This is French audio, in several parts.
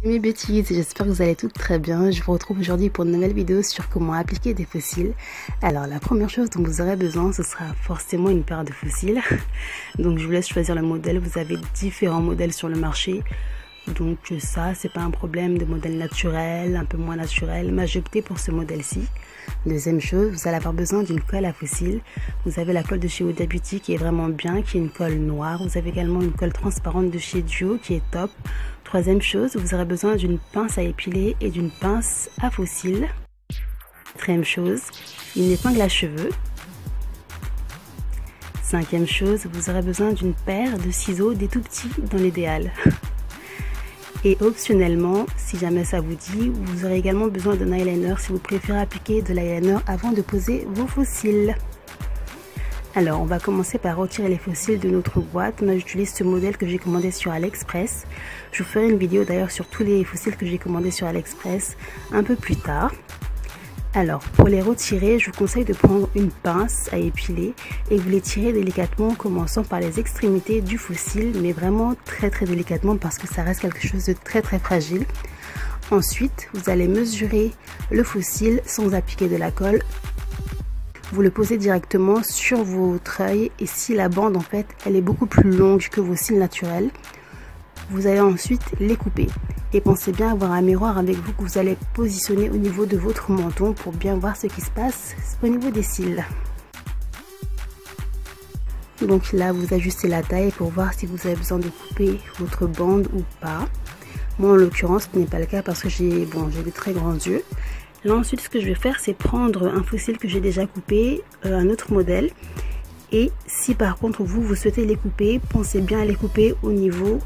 Mes bêtises, j'espère que vous allez toutes très bien. Je vous retrouve aujourd'hui pour une nouvelle vidéo sur comment appliquer des faux cils. Alors la première chose dont vous aurez besoin, ce sera forcément une paire de faux cils. Donc je vous laisse choisir le modèle. Vous avez différents modèles sur le marché. Donc ça, c'est pas un problème de modèle naturel, un peu moins naturel. Mais j'ai opté pour ce modèle-ci. Deuxième chose, vous allez avoir besoin d'une colle à faux cils. Vous avez la colle de chez Huda Beauty qui est vraiment bien, qui est une colle noire. Vous avez également une colle transparente de chez Duo qui est top. Troisième chose, vous aurez besoin d'une pince à épiler et d'une pince à faux cils. Quatrième chose, une épingle à cheveux. Cinquième chose, vous aurez besoin d'une paire de ciseaux, des tout petits dans l'idéal. Et optionnellement, si jamais ça vous dit, vous aurez également besoin d'un eyeliner si vous préférez appliquer de l'eyeliner avant de poser vos faux cils. Alors, on va commencer par retirer les faux cils de notre boîte. Moi, j'utilise ce modèle que j'ai commandé sur AliExpress. Je vous ferai une vidéo d'ailleurs sur tous les faux cils que j'ai commandés sur AliExpress un peu plus tard. Alors, pour les retirer, je vous conseille de prendre une pince à épiler et vous les tirez délicatement en commençant par les extrémités du faux cil, mais vraiment très délicatement parce que ça reste quelque chose de très fragile. Ensuite, vous allez mesurer le faux cil sans appliquer de la colle. Vous le posez directement sur votre œil et si la bande en fait elle est beaucoup plus longue que vos cils naturels, vous allez ensuite les couper. Et pensez bien avoir un miroir avec vous que vous allez positionner au niveau de votre menton pour bien voir ce qui se passe au niveau des cils. Donc là vous ajustez la taille pour voir si vous avez besoin de couper votre bande ou pas. Moi en l'occurrence ce n'est pas le cas parce que j'ai des très grands yeux. Là ensuite ce que je vais faire c'est prendre un faux cil que j'ai déjà coupé, un autre modèle. Et si par contre vous souhaitez les couper, pensez bien à les couper au niveau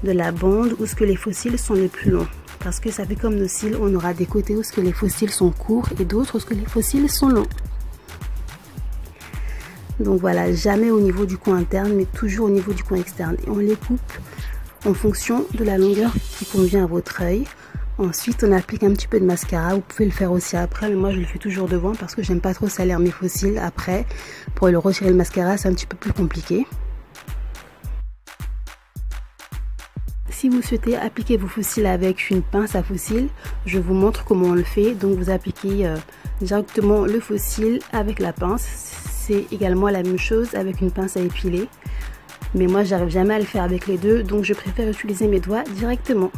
de la bande où ce que les faux cils sont les plus longs. Parce que ça fait comme nos cils, on aura des côtés où ce que les faux cils sont courts et d'autres où ce que les faux cils sont longs. Donc voilà, jamais au niveau du coin interne mais toujours au niveau du coin externe. Et on les coupe en fonction de la longueur qui convient à votre œil. Ensuite, on applique un petit peu de mascara. Vous pouvez le faire aussi après, mais moi je le fais toujours devant parce que j'aime pas trop salir mes faux cils. Après, pour le retirer le mascara, c'est un petit peu plus compliqué. Si vous souhaitez appliquer vos faux cils avec une pince à faux cils, je vous montre comment on le fait. Donc vous appliquez directement le faux cil avec la pince. C'est également la même chose avec une pince à épiler. Mais moi, j'arrive jamais à le faire avec les deux, donc je préfère utiliser mes doigts directement.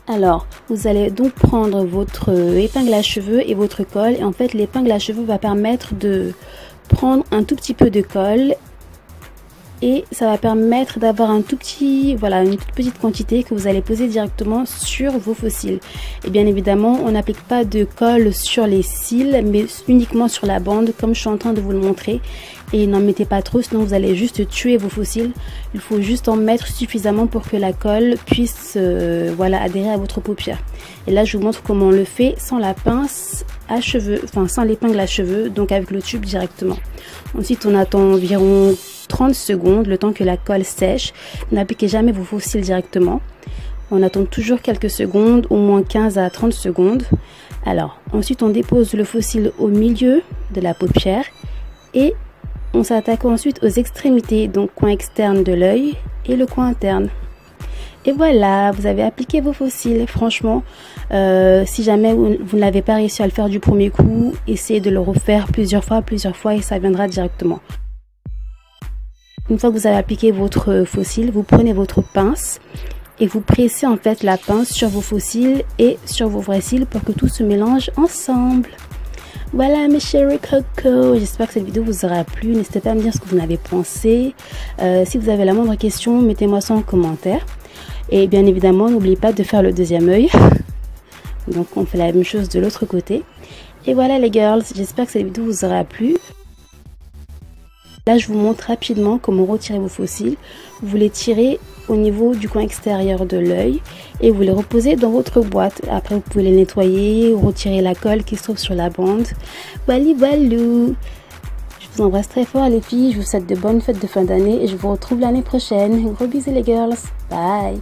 Alors, vous allez donc prendre votre épingle à cheveux et votre colle. Et en fait, l'épingle à cheveux va permettre de prendre un tout petit peu de colle. Et ça va permettre d'avoir un tout petit, une toute petite quantité que vous allez poser directement sur vos faux cils. Et bien évidemment, on n'applique pas de colle sur les cils, mais uniquement sur la bande, comme je suis en train de vous le montrer. Et n'en mettez pas trop, sinon vous allez juste tuer vos faux cils. Il faut juste en mettre suffisamment pour que la colle puisse adhérer à votre paupière. Et là, je vous montre comment on le fait sans la pince à cheveux, sans l'épingle à cheveux, donc avec le tube directement. Ensuite, on attend environ 30 secondes, le temps que la colle sèche. N'appliquez jamais vos faux cils directement. On attend toujours quelques secondes, au moins 15 à 30 secondes. Alors, ensuite on dépose le faux cil au milieu de la paupière et on s'attaque ensuite aux extrémités, donc coin externe de l'œil et le coin interne. Et voilà, vous avez appliqué vos faux cils. Franchement, si jamais vous n'avez pas réussi à le faire du premier coup, essayez de le refaire plusieurs fois et ça viendra directement. Une fois que vous avez appliqué votre faux cil, vous prenez votre pince et vous pressez en fait la pince sur vos faux cils et sur vos vrais cils pour que tout se mélange ensemble. Voilà mes chéris coco, j'espère que cette vidéo vous aura plu. N'hésitez pas à me dire ce que vous en avez pensé. Si vous avez la moindre question, mettez-moi ça en commentaire. Et bien évidemment, n'oubliez pas de faire le deuxième œil. Donc on fait la même chose de l'autre côté. Et voilà les girls, j'espère que cette vidéo vous aura plu. Là, je vous montre rapidement comment retirer vos faux cils. Vous les tirez au niveau du coin extérieur de l'œil et vous les reposez dans votre boîte. Après, vous pouvez les nettoyer ou retirer la colle qui se trouve sur la bande. Voilà. Je vous embrasse très fort les filles. Je vous souhaite de bonnes fêtes de fin d'année et je vous retrouve l'année prochaine. Gros bisous les girls. Bye.